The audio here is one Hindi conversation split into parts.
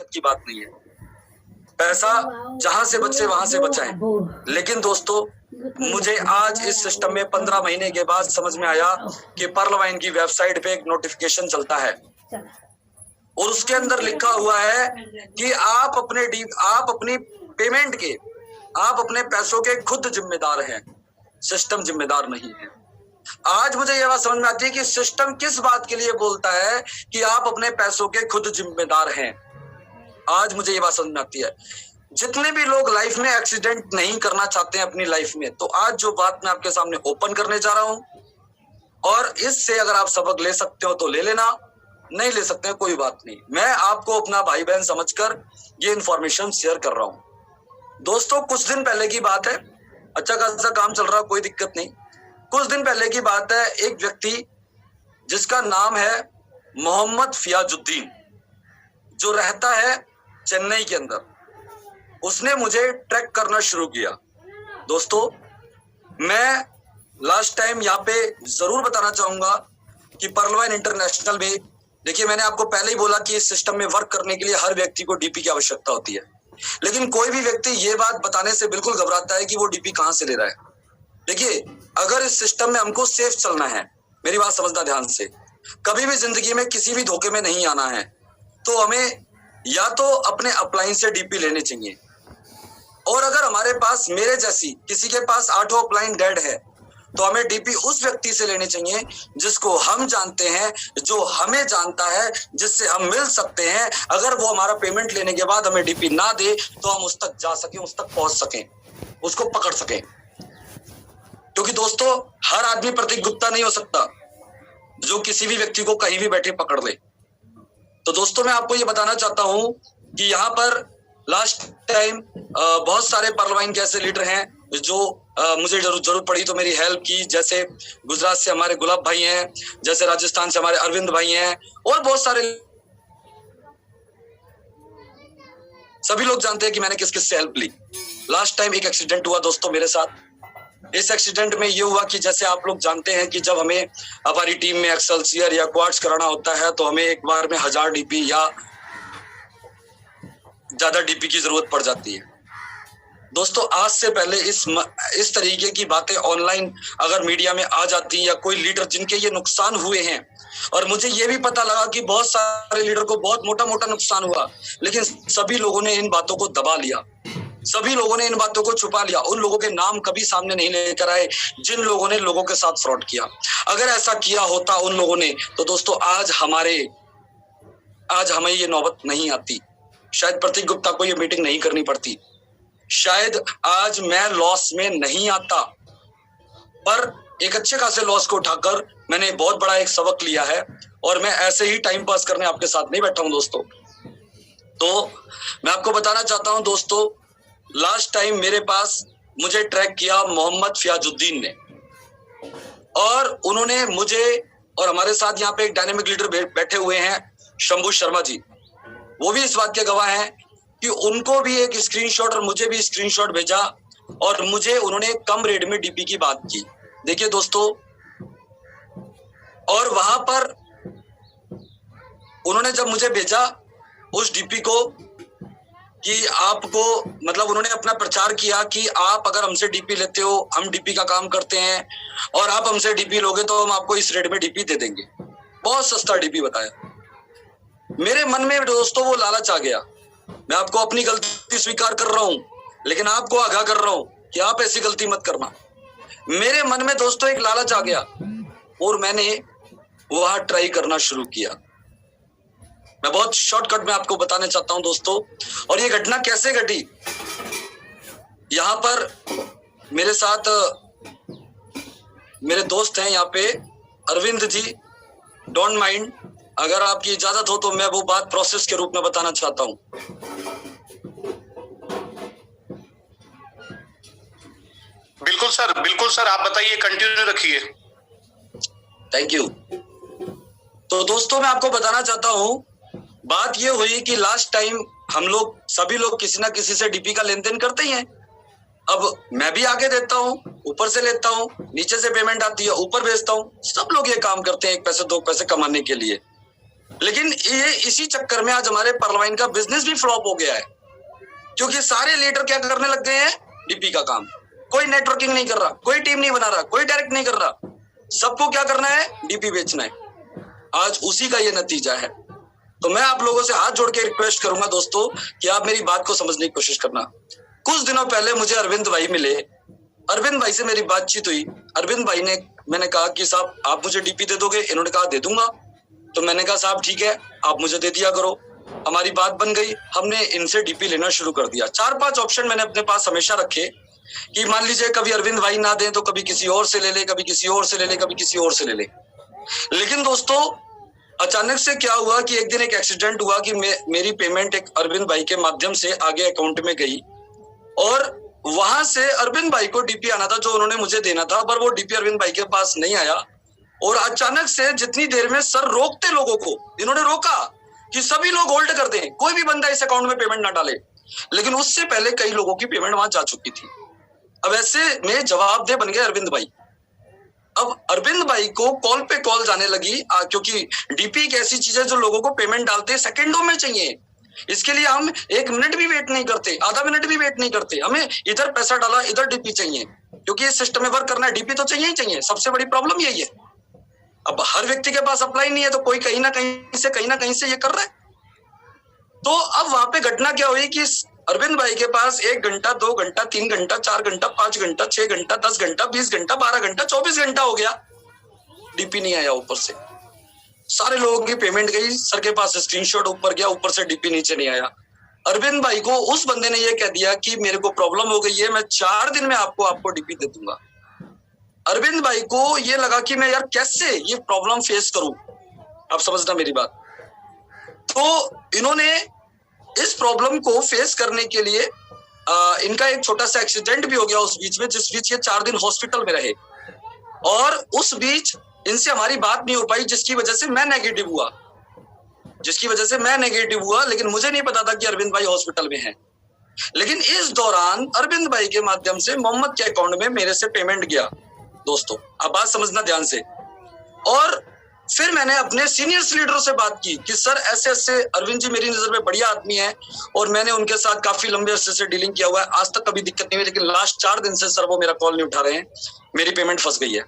तक की बात नहीं है। पैसा जहां से बचे वहां से बचाएं। लेकिन दोस्तों, मुझे आज इस सिस्टम में 15 महीने के बाद समझ में आया कि पर्ल वाइन की वेबसाइट पे एक नोटिफिकेशन चलता है और उसके अंदर लिखा हुआ है कि आप अपनी पेमेंट के, आप अपने पैसों के खुद जिम्मेदार हैं, सिस्टम जिम्मेदार नहीं है। आज मुझे यह बात समझ में आती है कि सिस्टम किस बात के लिए बोलता है कि आप अपने पैसों के खुद जिम्मेदार हैं। आज मुझे ये बात समझ में आती है। जितने भी लोग लाइफ में एक्सीडेंट नहीं करना चाहते हैं अपनी लाइफ में, तो आज जो बात मैं आपके सामने ओपन करने जा रहा हूं, और इससे अगर आप सबक ले सकते हो तो ले लेना, नहीं ले सकते हैं कोई बात नहीं। मैं आपको अपना भाई बहन समझकर ये इंफॉर्मेशन शेयर कर रहा हूं। दोस्तों, कुछ दिन पहले की बात है, अच्छा खासा काम चल रहा, कोई दिक्कत नहीं। कुछ दिन पहले की बात है, एक व्यक्ति जिसका नाम है मोहम्मद फियाजुद्दीन, जो रहता है चेन्नई के अंदर, उसने मुझे ट्रैक करना शुरू किया। दोस्तों, मैं लास्ट टाइम यहाँ पे जरूर बताना चाहूंगा कि पर्ल वाइन इंटरनेशनल में, देखिए मैंने आपको पहले ही बोला कि इस सिस्टम में वर्क करने के लिए हर व्यक्ति को डीपी की आवश्यकता होती है, लेकिन कोई भी व्यक्ति ये बात बताने से बिल्कुल घबराता है कि वो डीपी कहां से ले रहा है। देखिए, अगर इस सिस्टम में हमको सेफ चलना है, मेरी बात समझना ध्यान से, कभी भी जिंदगी में किसी भी धोखे में नहीं आना है, तो हमें या तो अपने अपलाइन से डीपी लेने चाहिए, और अगर हमारे पास, मेरे जैसी किसी के पास 8 अपलाइन डेड है, तो हमें डीपी उस व्यक्ति से लेने चाहिए जिसको हम जानते हैं, जो हमें जानता है, जिससे हम मिल सकते हैं। अगर वो हमारा पेमेंट लेने के बाद हमें डीपी ना दे तो हम उस तक जा सकें, उस तक पहुंच सकें, उसको पकड़ सकें। क्योंकि दोस्तों, हर आदमी प्रतीक गुप्ता नहीं हो सकता जो किसी भी व्यक्ति को कहीं भी बैठे पकड़ ले। तो दोस्तों, मैं आपको ये बताना चाहता हूं कि यहाँ पर लास्ट टाइम बहुत सारे पर्ल वाइन के ऐसे लीडर हैं जो मुझे जरूरत पड़ी तो मेरी हेल्प की। जैसे गुजरात से हमारे गुलाब भाई हैं, जैसे राजस्थान से हमारे अरविंद भाई हैं, और बहुत सारे, सभी लोग जानते हैं कि मैंने किस किस से हेल्प ली। लास्ट टाइम एक एक्सीडेंट हुआ दोस्तों मेरे साथ। इस एक्सीडेंट में ये हुआ कि जैसे आप लोग जानते हैं कि जब हमें हमारी टीम में एक्सेलसियर या क्वार्ट्स कराना होता है, तो हमें एक बार में 1000 डीपी या ज्यादा डीपी की जरूरत पड़ जाती है। दोस्तों, आज से पहले इस तरीके की बातें ऑनलाइन अगर मीडिया में आ जाती, या कोई लीडर जिनके ये नुकसान हुए हैं, और मुझे ये भी पता लगा कि बहुत सारे लीडर को बहुत मोटा मोटा नुकसान हुआ, लेकिन सभी लोगों ने इन बातों को दबा लिया, सभी लोगों ने इन बातों को छुपा लिया। उन लोगों के नाम कभी सामने नहीं लेकर आए जिन लोगों ने लोगों के साथ फ्रॉड किया। अगर ऐसा किया होता उन लोगों ने, तो दोस्तों आज हमें ये नौबत नहीं आती, शायद प्रतीक गुप्ता को ये मीटिंग नहीं करनी पड़ती, शायद आज मैं लॉस में नहीं आता। पर एक अच्छे खासे लॉस को उठाकर मैंने बहुत बड़ा एक सबक लिया है, और मैं ऐसे ही टाइम पास करने आपके साथ नहीं बैठा हूं दोस्तों। तो मैं आपको बताना चाहता हूं दोस्तों, लास्ट टाइम मेरे पास मुझे ट्रैक किया मोहम्मद फियाजुद्दीन ने, और उन्होंने मुझे, और हमारे साथ यहाँ पे एक डायनेमिक लीडर बैठे हुए हैं शंभू शर्मा जी, वो भी इस बात के गवाह हैं कि उनको भी एक स्क्रीनशॉट और मुझे भी स्क्रीनशॉट भेजा, और मुझे उन्होंने कम रेट में डीपी की बात की। देखिए दोस्तों, और वहां पर उन्होंने जब मुझे भेजा उस डीपी को, कि आपको, मतलब उन्होंने अपना प्रचार किया कि आप अगर हमसे डीपी लेते हो, हम डीपी का काम करते हैं, और आप हमसे डीपी लोगे तो हम आपको इस रेट में डीपी दे देंगे। बहुत सस्ता डीपी बताया। मेरे मन में दोस्तों वो लालच आ गया। मैं आपको अपनी गलती स्वीकार कर रहा हूं, लेकिन आपको आगाह कर रहा हूं कि आप ऐसी गलती मत करना। मेरे मन में दोस्तों एक लालच आ गया, और मैंने वहां ट्राई करना शुरू किया। मैं बहुत शॉर्टकट में आपको बताना चाहता हूं दोस्तों, और ये घटना कैसे घटी। यहां पर मेरे साथ मेरे दोस्त हैं यहाँ पे अरविंद जी, डोंट माइंड, अगर आपकी इजाजत हो तो मैं वो बात प्रोसेस के रूप में बताना चाहता हूं। बिल्कुल सर, आप बताइए, कंटिन्यू रखिए। Thank you. तो दोस्तों, मैं आपको बताना चाहता हूं, बात ये हुई कि लास्ट टाइम हम लोग, सभी लोग किसी ना किसी से डीपी का लेन देन करते ही हैं। अब मैं भी आगे देता हूं, ऊपर से लेता हूं, नीचे से पेमेंट आती है, ऊपर भेजता हूं, सब लोग ये काम करते हैं 1 पैसे 2 पैसे कमाने के लिए। लेकिन ये इसी चक्कर में आज हमारे परलवाइन का बिजनेस भी फ्लॉप हो गया है, क्योंकि सारे लीडर क्या करने लग गए हैं, डीपी का काम। कोई नेटवर्किंग नहीं कर रहा, कोई टीम नहीं बना रहा, कोई डायरेक्ट नहीं कर रहा, सबको क्या करना है, डीपी बेचना है। आज उसी का ये नतीजा है। तो मैं आप लोगों से हाथ जोड़ के रिक्वेस्ट करूंगा दोस्तों कि आप मेरी बात को समझने की कोशिश करना। कुछ दिनों पहले मुझे अरविंद भाई मिले, अरविंद भाई से मेरी बातचीत हुई। अरविंद भाई ने, मैंने कहा कि साहब आप मुझे डीपी दे दोगे? इन्होंने कहा दे दूंगा। तो मैंने कहा साहब ठीक है, आप मुझे दे दिया करो। हमारी बात बन गई, हमने इनसे डीपी लेना शुरू कर दिया। 4-5 ऑप्शन मैंने अपने पास हमेशा रखे कि मान लीजिए कभी अरविंद भाई ना दें तो कभी किसी और से ले ले, कभी किसी और से ले ले, कभी किसी और से ले ले। लेकिन दोस्तों अचानक से क्या हुआ कि एक दिन एक एक्सीडेंट हुआ कि मेरी पेमेंट एक अरविंद भाई के माध्यम से आगे अकाउंट में गई और वहां से अरविंद भाई को डीपी आना था जो उन्होंने मुझे देना था, पर वो डीपी अरविंद भाई के पास नहीं आया। और अचानक से जितनी देर में सर रोकते लोगों को, इन्होंने रोका कि सभी लोग होल्ड कर दें, कोई भी बंदा इस अकाउंट में पेमेंट ना डाले। लेकिन उससे पहले कई लोगों की पेमेंट वहां जा चुकी थी। अब ऐसे में जवाबदेह बन गए अरविंद भाई। अब अरविंद भाई को कॉल पे कॉल जाने लगी, क्योंकि डीपी एक ऐसी चीज है जो लोगों को पेमेंट डालते सेकंडों में चाहिए। इसके लिए हम 1 मिनट भी वेट नहीं करते, आधा मिनट भी वेट नहीं करते। हमें इधर पैसा डाला, इधर डीपी चाहिए, क्योंकि इस सिस्टम में वर्क करना है, डीपी तो चाहिए ही चाहिए। सबसे बड़ी प्रॉब्लम यही है। अब हर व्यक्ति के पास अप्लाई नहीं है, तो कोई कहीं ना कहीं से ये कर रहा है। तो अब वहां पे घटना क्या हुई कि अरविंद भाई के पास 1 घंटा, 2 घंटा, 3 घंटा, 4 घंटा, 5 घंटा, 6 घंटा, 10 घंटा, 20 घंटा, 12 घंटा, 24 घंटा हो गया, डीपी नहीं आया। ऊपर से सारे लोगों की पेमेंट गई, सर के पास स्क्रीनशॉट ऊपर गया, ऊपर से डीपी नीचे नहीं आया। अरविंद भाई को उस बंदे ने ये कह दिया कि मेरे को प्रॉब्लम हो गई है, मैं 4 दिन में आपको डीपी दे दूंगा। अरविंद भाई को ये लगा कि मैं यार कैसे ये प्रॉब्लम फेस करूं, आप समझना मेरी बात। तो इन्होंने इस प्रॉब्लम को फेस करने के लिए इनका एक छोटा सा एक्सीडेंट भी हो गया उस बीच में, जिस बीच ये 4 दिन हॉस्पिटल में रहे। और उस बीच इनसे हमारी बात नहीं हो पाई, जिसकी वजह से मैं नेगेटिव हुआ। लेकिन मुझे नहीं पता था कि अरविंद भाई हॉस्पिटल में हैं। लेकिन इस दौरान अरविंद भाई के माध्यम से मोहम्मद के अकाउंट में मेरे से पेमेंट गया। दोस्तों आप बात समझना ध्यान से। और फिर मैंने अपने सीनियर्स लीडरों से बात की कि सर ऐसे ऐसे अरविंद जी मेरी नजर में बढ़िया आदमी है और मैंने उनके साथ काफी लंबे अरसे से डीलिंग किया हुआ है, आज तक कभी दिक्कत नहीं हुई, लेकिन लास्ट 4 दिन से सर वो मेरा कॉल नहीं उठा रहे हैं, मेरी पेमेंट फंस गई है।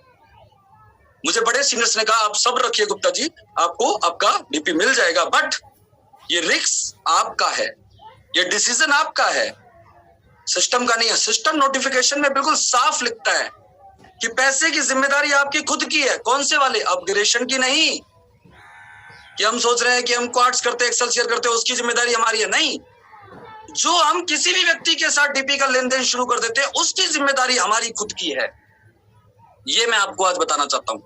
मुझे बड़े सीनियर्स ने कहा आप सब रखिए गुप्ता जी, आपको आपका डीपी मिल जाएगा, बट ये रिस्क आपका है, ये डिसीजन आपका है, सिस्टम का नहीं है। सिस्टम नोटिफिकेशन में बिल्कुल साफ लिखता है कि पैसे की जिम्मेदारी आपकी खुद की है। कौन से वाले? अपग्रेडेशन की नहीं, कि हम सोच रहे हैं कि हम क्वार्ट्स करते, एक्सेल शेयर करते, उसकी जिम्मेदारी हमारी है, नहीं। जो हम किसी भी व्यक्ति के साथ डीपी का लेन देन शुरू कर देते हैं, उसकी जिम्मेदारी हमारी खुद की है। ये मैं आपको आज बताना चाहता हूं।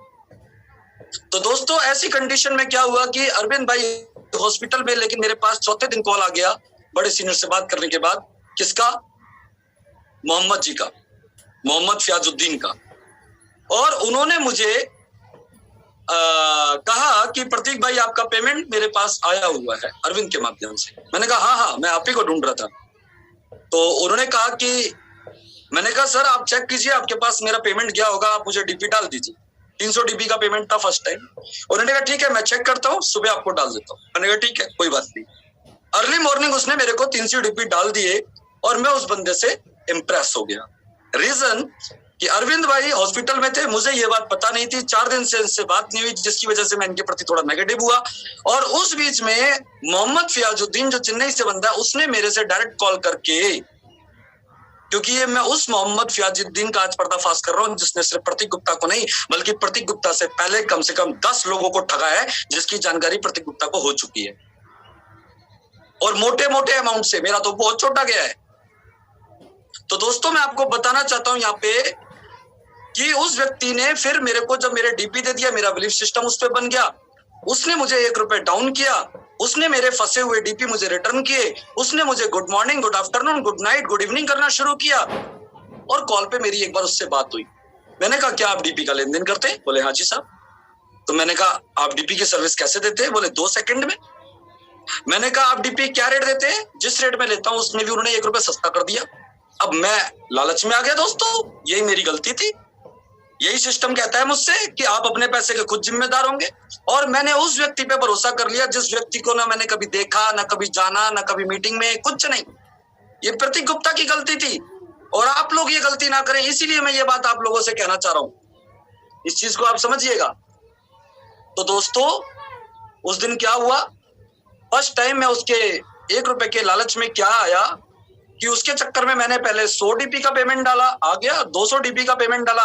तो दोस्तों ऐसी कंडीशन में क्या हुआ कि अरविंद भाई हॉस्पिटल में, लेकिन मेरे पास चौथे दिन कॉल आ गया बड़े सीनियर से बात करने के बाद। किसका? मोहम्मद जी का, मोहम्मद फयाजुद्दीन का। और उन्होंने मुझे कहा कि प्रतीक भाई आपका पेमेंट मेरे पास आया हुआ है अरविंद के माध्यम से। मैंने कहा हाँ, मैं आप ही को ढूंढ रहा था। तो उन्होंने कहा कि, मैंने कहा सर आप चेक कीजिए, आपके पास मेरा पेमेंट गया होगा, आप मुझे डीपी डाल दीजिए। 300 डीपी का पेमेंट था फर्स्ट टाइम। उन्होंने कहा ठीक है मैं चेक करता हूँ, सुबह आपको डाल देता हूँ। मैंने कहा ठीक है कोई बात नहीं। अर्ली मॉर्निंग उसने मेरे को 300 डीपी डाल दिए और मैं उस बंदे से इम्प्रेस हो गया। रीजन कि अरविंद भाई हॉस्पिटल में थे, मुझे ये बात पता नहीं थी, 4 दिन से इनसे बात नहीं हुई, जिसकी वजह से मैं इनके प्रति थोड़ा नेगेटिव हुआ। और उस बीच में मोहम्मद फयाजुद्दीन जो चेन्नई से बंदा है, उसने मेरे से डायरेक्ट कॉल करके, क्योंकि ये मैं उस मोहम्मद फयाजुद्दीन का आज पर्दाफाश कर रहा हूँ जिसने सिर्फ प्रतीक गुप्ता को नहीं बल्कि प्रतीक गुप्ता से पहले कम से कम 10 लोगों को ठगा है, जिसकी जानकारी प्रतीक गुप्ता को हो चुकी है। और मोटे मोटे अमाउंट से, मेरा तो बहुत छोटा गया है। तो दोस्तों मैं आपको बताना चाहता हूं यहाँ पे कि उस व्यक्ति ने फिर मेरे को जब मेरे डीपी दे दिया, मेरा बिलीफ सिस्टम उस पर बन गया। उसने मुझे 1 रुपए डाउन किया, उसने मेरे फंसे हुए डीपी मुझे रिटर्न किए, उसने मुझे good morning, good afternoon, good night, good evening करना शुरू किया। और कॉल पे मेरी एक बार उससे बात हुई। मैंने कहा क्या आप डीपी का लेन देन करते हैं? बोले हाँ जी साहब। तो मैंने कहा आप डीपी की सर्विस कैसे देते हैं? बोले 2 सेकंड में। मैंने कहा आप डीपी क्या रेट देते हैं? जिस रेट में लेता हूं उसमें भी उन्होंने 1 रुपए सस्ता कर दिया। अब मैं लालच में आ गया दोस्तों, यही मेरी गलती थी, यही सिस्टम कहता है मुझसे कि आप अपने पैसे के खुद जिम्मेदार होंगे। और मैंने उस व्यक्ति पे भरोसा कर लिया जिस व्यक्ति को ना मैंने कभी देखा, ना कभी जाना, ना कभी मीटिंग में, कुछ नहीं। ये प्रतीक गुप्ता की गलती थी और आप लोग ये गलती ना करें, इसीलिए मैं ये बात आप लोगों से कहना चाह रहा हूं। इस चीज को आप समझिएगा। तो दोस्तों, उस दिन क्या हुआ, फर्स्ट टाइम मैं उसके 1 रुपए के लालच में क्या आया कि उसके चक्कर में मैंने पहले 100 डीपी का पेमेंट डाला, आ गया 200 डीपी का पेमेंट डाला,